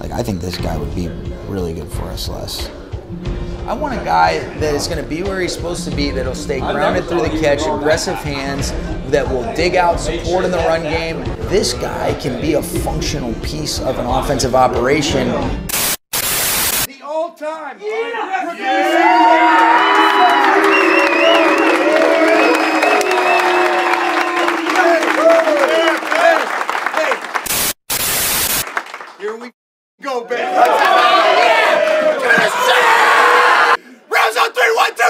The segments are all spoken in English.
Like, I think this guy would be really good for us, Les. I want a guy that is going to be where he's supposed to be, that'll stay grounded through the catch, aggressive hands, that will dig out support in the run game. This guy can be a functional piece of an offensive operation. The all-time. Here we go, baby. Rams on 3, 1, 2,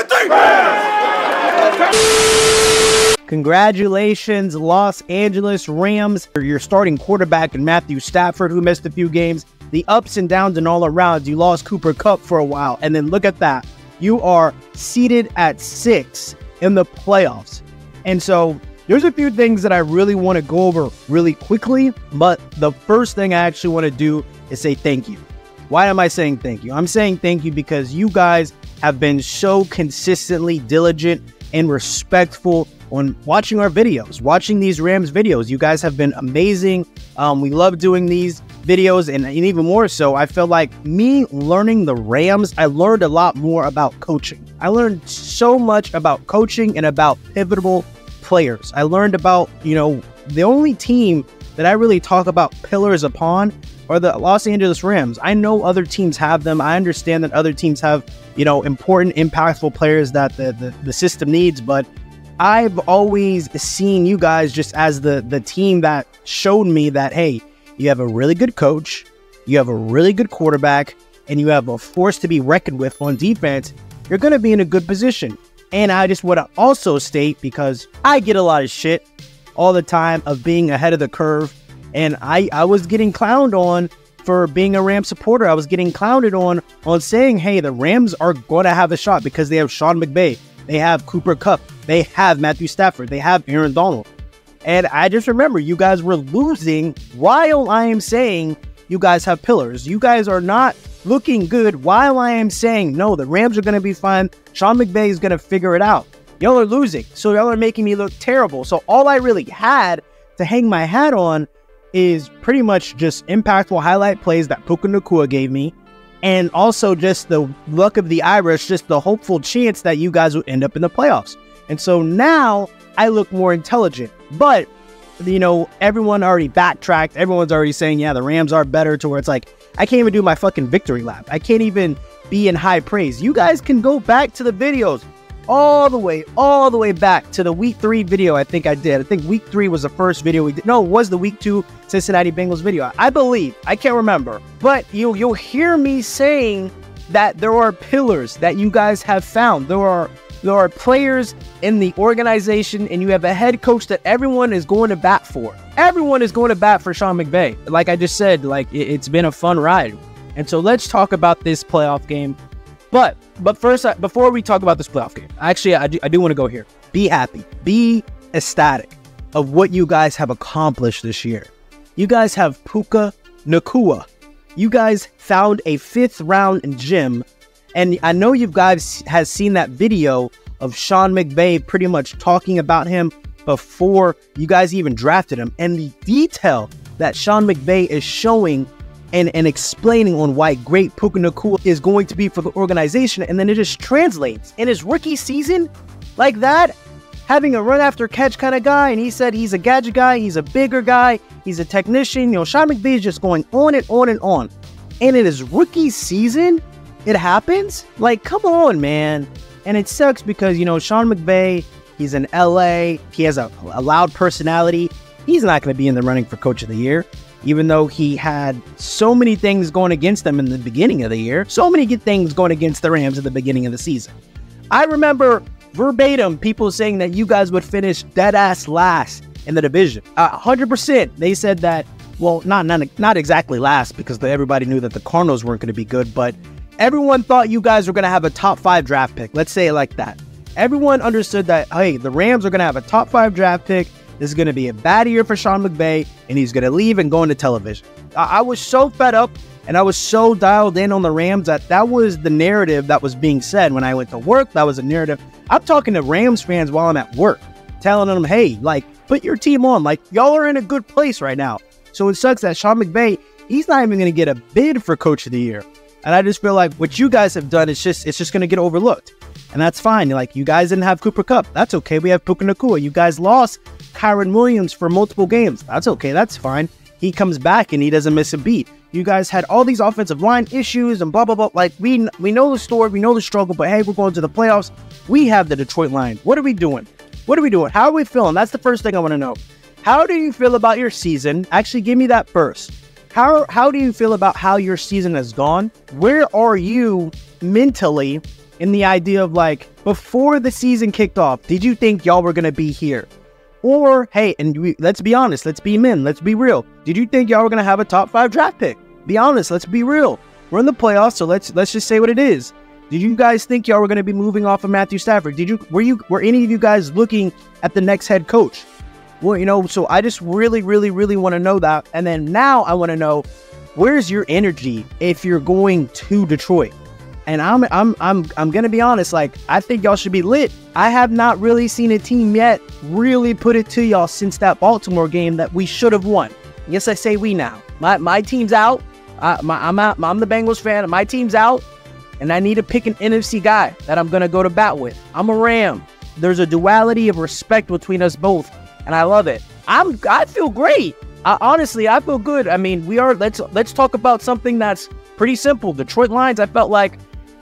3. Congratulations, Los Angeles Rams. Your starting quarterback in Matthew Stafford, who missed a few games. The ups and downs and all around. You lost Kupp for a while. And then look at that. You are seated at 6 in the playoffs. And so there's a few things that I really want to go over really quickly. But the first thing I actually want to do is say thank you. Why am I saying thank you? I'm saying thank you because you guys have been so consistently diligent and respectful on watching our videos, watching these Rams videos. You guys have been amazing. We love doing these videos, and even more so, I feel like me learning the Rams, I learned a lot more about coaching. I learned so much about coaching and about pivotal players. I learned about, the only team that I really talk about pillars upon are the Los Angeles Rams. I know other teams have them. I understand that other teams have, important, impactful players that the system needs, but I've always seen you guys just as the team that showed me that, hey, you have a really good coach, you have a really good quarterback, and you have a force to be reckoned with on defense, you're going to be in a good position. And I just want to also state, because I get a lot of shit all the time of being ahead of the curve, and I was getting clowned on for being a Rams supporter. I was getting clowned on saying, hey, the Rams are going to have a shot because they have Sean McVay, they have Kupp, they have Matthew Stafford, they have Aaron Donald. And I just remember you guys were losing while I am saying you guys have pillars. You guys are not looking good while I am saying, no, the Rams are going to be fine. Sean McVay is going to figure it out. Y'all are losing. So y'all are making me look terrible. So all I really had to hang my hat on is pretty much just impactful highlight plays that Puka Nacua gave me. And also just the luck of the Irish, just the hopeful chance that you guys would end up in the playoffs. And so now I look more intelligent. But, everyone already backtracked. Everyone's already saying, yeah, the Rams are better, to where it's like, I can't even do my fucking victory lap. I can't even be in high praise. You guys can go back to the videos all the way back to the week 3 video I think I did. I think week 3 was the first video we did. No, it was the week 2 Cincinnati Bengals video. I believe. I can't remember. But you'll hear me saying that there are pillars that you guys have found. There are players in the organization, and you have a head coach that everyone is going to bat for. Everyone is going to bat for Sean McVay. Like I just said, it's been a fun ride. And so let's talk about this playoff game. But first, before we talk about this playoff game, actually, I do want to go here. Be happy. Be ecstatic of what you guys have accomplished this year. You guys have Puka Nacua. You guys found a 5th round gem. And I know you guys has seen that video of Sean McVay pretty much talking about him before you guys even drafted him. And the detail that Sean McVay is showing and explaining on why great Puka Nacua is going to be for the organization. And then it just translates. In his rookie season, like that, having a run after catch kind of guy, and he said he's a gadget guy, he's a bigger guy, he's a technician. Sean McVay is just going on and on and on. And in his rookie season, it happens? Like, come on, man. And it sucks because, Sean McVay, he's in LA. He has a loud personality. He's not going to be in the running for Coach of the Year, even though he had so many things going against them in the beginning of the year. So many good things going against the Rams at the beginning of the season. I remember verbatim people saying that you guys would finish dead ass last in the division. 100%. They said that, well, not exactly last, because everybody knew that the Cardinals weren't going to be good, but everyone thought you guys were going to have a top 5 draft pick. Let's say it like that. Everyone understood that, hey, the Rams are going to have a top 5 draft pick. This is going to be a bad year for Sean McVay, and he's going to leave and go into television. I was so fed up, and I was so dialed in on the Rams that was the narrative that was being said when I went to work. That was a narrative. I'm talking to Rams fans while I'm at work, telling them, hey, put your team on. Y'all are in a good place right now. So it sucks that Sean McVay, he's not even going to get a bid for Coach of the Year. And I just feel like what you guys have done is it's just going to get overlooked. And that's fine. Like, you guys didn't have Cooper Kupp. That's okay. We have Puka Nacua. You guys lost Kyren Williams for multiple games. That's okay. That's fine. He comes back and he doesn't miss a beat. You guys had all these offensive line issues and blah, blah, blah. Like, we know the story. We know the struggle. But, hey, we're going to the playoffs. We have the Detroit Lions. What are we doing? What are we doing? How are we feeling? That's the first thing I want to know. How do you feel about your season? Actually, give me that first. How do you feel about how your season has gone? Where are you mentally in the idea of, like, before the season kicked off, did you think y'all were going to be here? Or, hey, and let's be honest, let's be men, let's be real. Did you think y'all were going to have a top 5 draft pick? Be honest, let's be real. We're in the playoffs, so let's just say what it is. Did you guys think y'all were going to be moving off of Matthew Stafford? Were any of you guys looking at the next head coach? Well, so I just really, really, really want to know that. And then now I want to know, where's your energy if you're going to Detroit? And I'm gonna be honest, like, I think y'all should be lit. I have not really seen a team yet really put it to y'all since that Baltimore game that we should have won. Yes, I say we now. My team's out. I'm the Bengals fan, and my team's out. And I need to pick an NFC guy that I'm gonna go to bat with. I'm a Ram. There's a duality of respect between us both, and I love it. I feel great. Honestly, I feel good. I mean, let's talk about something that's pretty simple. Detroit Lions, I felt like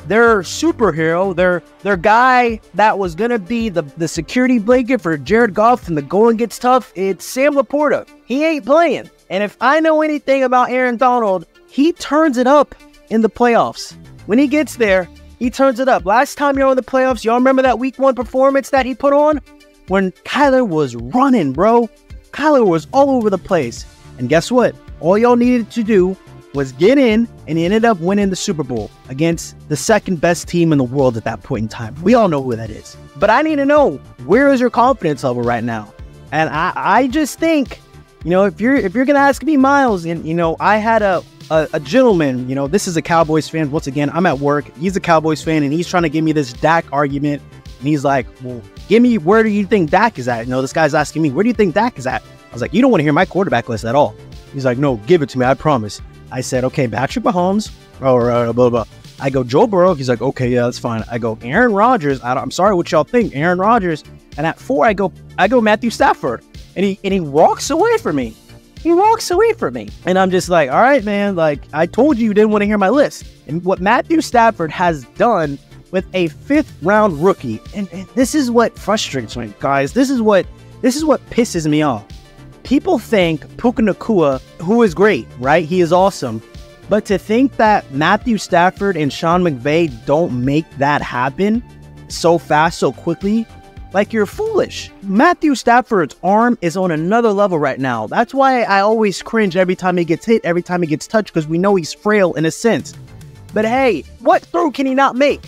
their superhero, their guy that was going to be the security blanket for Jared Goff and the going gets tough, it's Sam Laporta. He ain't playing. And if I know anything about Aaron Donald, he turns it up in the playoffs. When he gets there, he turns it up. Last time y'all in the playoffs, y'all remember that week 1 performance that he put on? When Kyler was running, bro. Kyler was all over the place. And guess what? All y'all needed to do was get in, and he ended up winning the Super Bowl against the second best team in the world at that point in time. We all know who that is. But I need to know, where is your confidence level right now? And I just think, if you're gonna ask me, Miles, and I had a gentleman, this is a Cowboys fan. Once again, I'm at work. He's a Cowboys fan, and he's trying to give me this Dak argument. And he's like, well, give me, where do you think Dak is at? This guy's asking me, where do you think Dak is at? I was like, you don't want to hear my quarterback list at all. He's like, no, give it to me, I promise. I said, okay, Patrick Mahomes, or blah, blah. I go, Joe Burrow. He's like, okay, yeah, that's fine. I go, Aaron Rodgers. I'm sorry what y'all think, Aaron Rodgers. And at 4, I go Matthew Stafford. And he walks away from me. He walks away from me. And I'm just like, all right, man, like, I told you don't want to hear my list. And what Matthew Stafford has done with a 5th round rookie, and this is what frustrates me, guys. This is what pisses me off. People think Puka Nacua, who is great, right? He is awesome. But to think that Matthew Stafford and Sean McVay don't make that happen so fast, so quickly, like, you're foolish. Matthew Stafford's arm is on another level right now. That's why I always cringe every time he gets hit, every time he gets touched, because we know he's frail in a sense. But hey, what throw can he not make?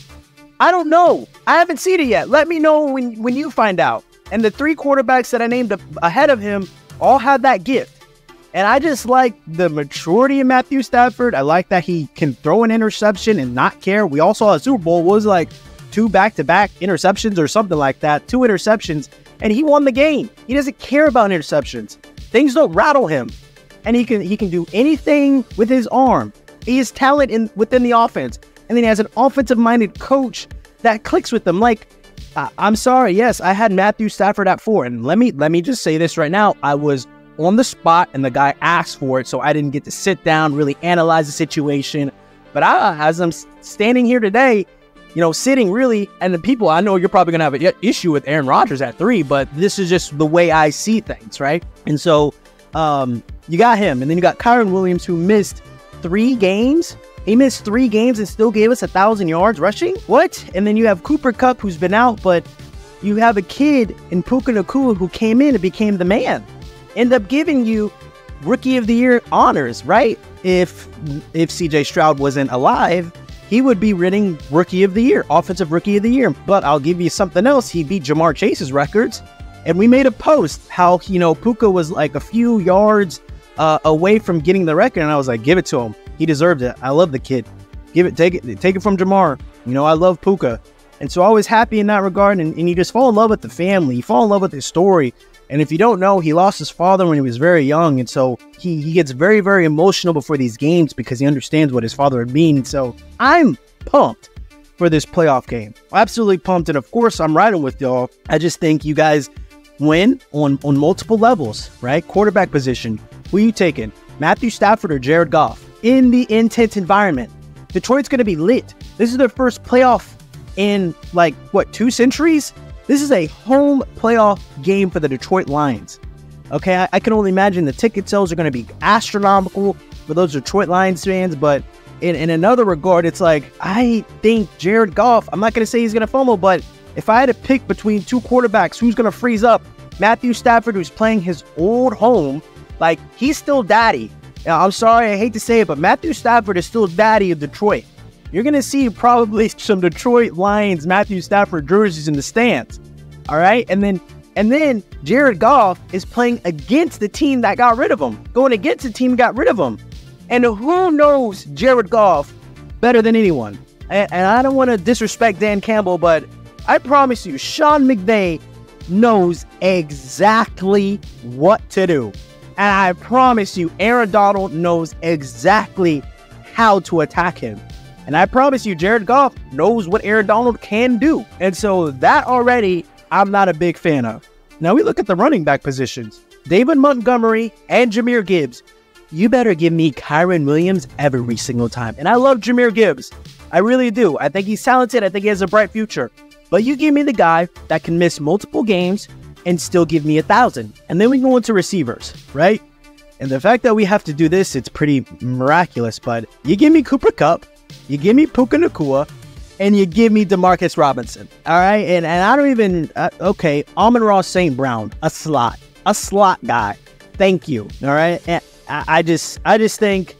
I don't know. I haven't seen it yet. Let me know when you find out. And the 3 quarterbacks that I named ahead of him all had that gift. And I just like the maturity of Matthew Stafford. I like that he can throw an interception and not care. We all saw a Super Bowl was like 2 back-to-back interceptions or something like that. 2 interceptions, and he won the game. He doesn't care about interceptions. Things don't rattle him. And he can do anything with his arm. He has talent within the offense. And then he has an offensive-minded coach that clicks with them. Like, I'm sorry, yes, I had Matthew Stafford at 4. And let me just say this right now. I was on the spot, and the guy asked for it, so I didn't get to sit down, really analyze the situation. But as I'm standing here today, sitting really, and the people, I know you're probably going to have an issue with Aaron Rodgers at 3, but this is just the way I see things, right? And so you got him, and then you got Kyren Williams, who missed 3 games. He missed 3 games and still gave us 1,000 yards rushing? What? And then you have Cooper Kupp, who's been out, but you have a kid in Puka Nacua who came in and became the man. End up giving you Rookie of the Year honors, right? If CJ Stroud wasn't alive, he would be winning Rookie of the Year, Offensive Rookie of the Year. But I'll give you something else. He beat Jamar Chase's records. And we made a post how, Puka was like a few yards away from getting the record. And I was like, give it to him. He deserved it. I love the kid. Take it from Jamar. I love Puka. And so I was happy in that regard. And you just fall in love with the family. You fall in love with his story. And if you don't know, he lost his father when he was very young. And so he gets very, very emotional before these games because he understands what his father would mean. So I'm pumped for this playoff game. Absolutely pumped. And of course, I'm riding with y'all. I just think you guys win on multiple levels, right? Quarterback position. Who you taking? Matthew Stafford or Jared Goff? In the intense environment. Detroit's going to be lit. This is their first playoff in 2 centuries? This is a home playoff game for the Detroit Lions. Okay, I can only imagine the ticket sales are going to be astronomical for those Detroit Lions fans, but in another regard, it's like, I think Jared Goff, I'm not going to say he's going to fumble, but if I had to pick between 2 quarterbacks, who's going to freeze up? Matthew Stafford, who's playing his old home, he's still daddy. Now, I'm sorry, I hate to say it, but Matthew Stafford is still daddy of Detroit. You're going to see probably some Detroit Lions Matthew Stafford jerseys in the stands. All right? And then Jared Goff is playing against the team that got rid of him. Going against the team that got rid of him. And who knows Jared Goff better than anyone? And I don't want to disrespect Dan Campbell, but I promise you, Sean McVay knows exactly what to do. And I promise you, Aaron Donald knows exactly how to attack him. And I promise you, Jared Goff knows what Aaron Donald can do. And so that already, I'm not a big fan of. Now we look at the running back positions. David Montgomery and Jahmyr Gibbs. You better give me Kyren Williams every single time. And I love Jahmyr Gibbs. I really do. I think he's talented. I think he has a bright future. But you give me the guy that can miss multiple games and still give me 1,000. And then we go into receivers, right? And the fact that we have to do this, it's pretty miraculous. But you give me Kupp, you give me Puka Nacua, and you give me Demarcus Robinson. All right? And I don't even... okay, Amon-Ra St. Brown, a slot guy. Thank you. All right? And I just think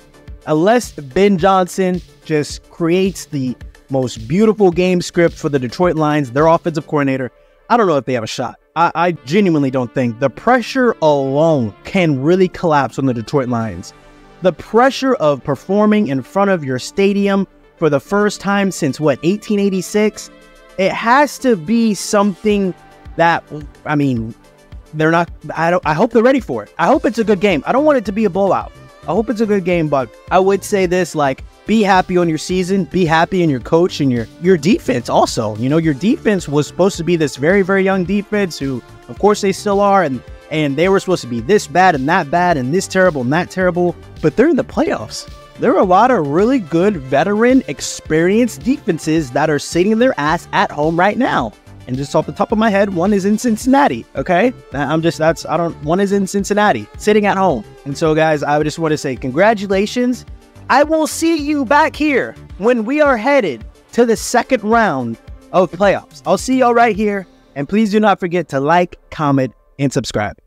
unless Ben Johnson just creates the most beautiful game script for the Detroit Lions, their offensive coordinator, I don't know if they have a shot. I genuinely don't think. The pressure alone can really collapse on the Detroit Lions. The pressure of performing in front of your stadium for the first time since, 1886? It has to be something that, they're not, I hope they're ready for it. I hope it's a good game. I don't want it to be a blowout. I hope it's a good game, but I would say this, be happy on your season, be happy in your coach and your defense also. You know, your defense was supposed to be this very, very young defense who, of course, they still are, and they were supposed to be this bad and that bad and this terrible and that terrible, but they're in the playoffs. There are a lot of really good veteran, experienced defenses that are sitting their ass at home right now. And just off the top of my head, one is in Cincinnati, okay? One is in Cincinnati, sitting at home. And so, guys, I just want to say congratulations. I will see you back here when we are headed to the second round of playoffs. I'll see y'all right here. And please do not forget to like, comment, and subscribe.